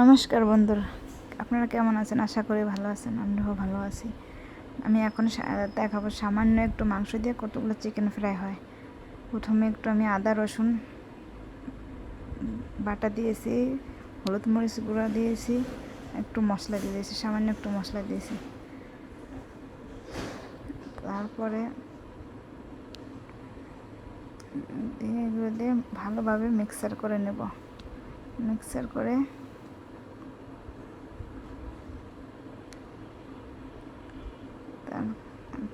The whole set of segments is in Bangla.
নমস্কার বন্ধুরা, আপনারা কেমন আছেন? আশা করি ভালো আছেন। আমরাও ভালো আছি। আমি এখন দেখাবো সামান্য একটু মাংস দিয়ে কতগুলো চিকেন ফ্রাই হয়। প্রথমে একটু আমি আদা রসুন বাটা দিয়েছি, হলুদ মরিচ গুঁড়া দিয়েছি, একটু মশলা দিয়েছি, সামান্য একটু মশলা দিয়েছি। তারপরে এগুলো দিয়ে ভালোভাবে মিক্সার করে নেব। মিক্সার করে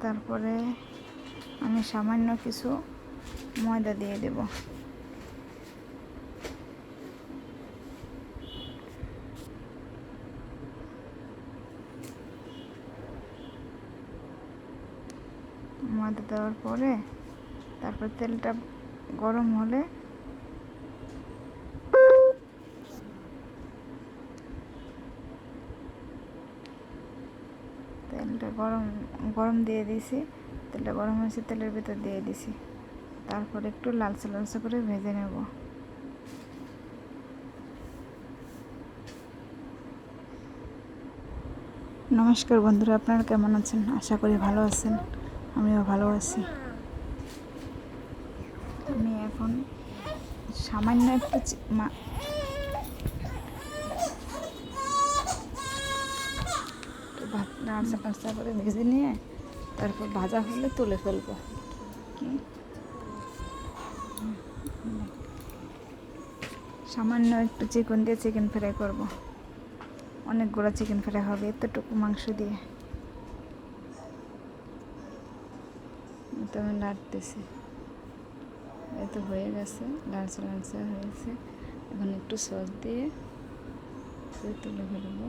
তারপরে আমি সামান্য কিছু ময়দা দিয়ে দেব। ময়দা দেওয়ার পরে তারপর তেলটা গরম হলে তেলটা গরম দিয়ে দিয়েছি। তেলটা গরম হয়েছে, তেলের ভিতর দিয়ে দিছি। তারপর একটু লালচে লালচে করে ভেজে নেব। নমস্কার বন্ধুরা, আপনারা কেমন আছেন? আশা করি ভালো আছেন। আমিও ভালো আছি। আমি এখন সামান্য একটু নাড়চা নাড়চা করে ভেজে নিয়ে তারপর ভাজা হলে তুলে ফেলবো। সামান্য একটু চিকেন দিয়ে চিকেন ফ্রাই করব। অনেকগুলো চিকেন ফ্রাই হবে এতটুকু মাংস দিয়ে। তো আমি নাড়তেছি, এত হয়ে গেছে, লালচে লালচে হয়েছে। এখন একটু সস দিয়ে তুলে ফেলবো।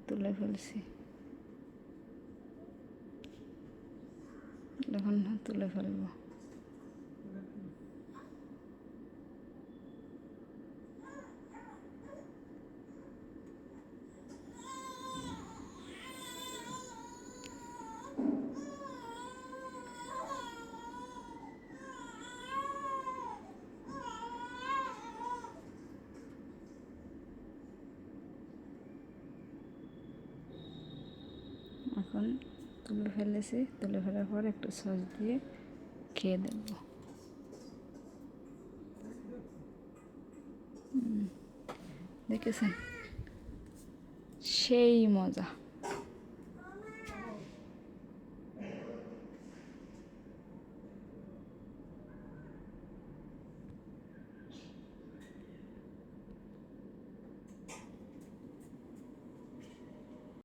তুলে ফেলছি, এখন তুলে ফেলবো। এখন তুলে ফেলেছি, তুলে ফেলার পর একটু সস দিয়ে খেয়ে দেব। দেখেছেন, সেই মজা।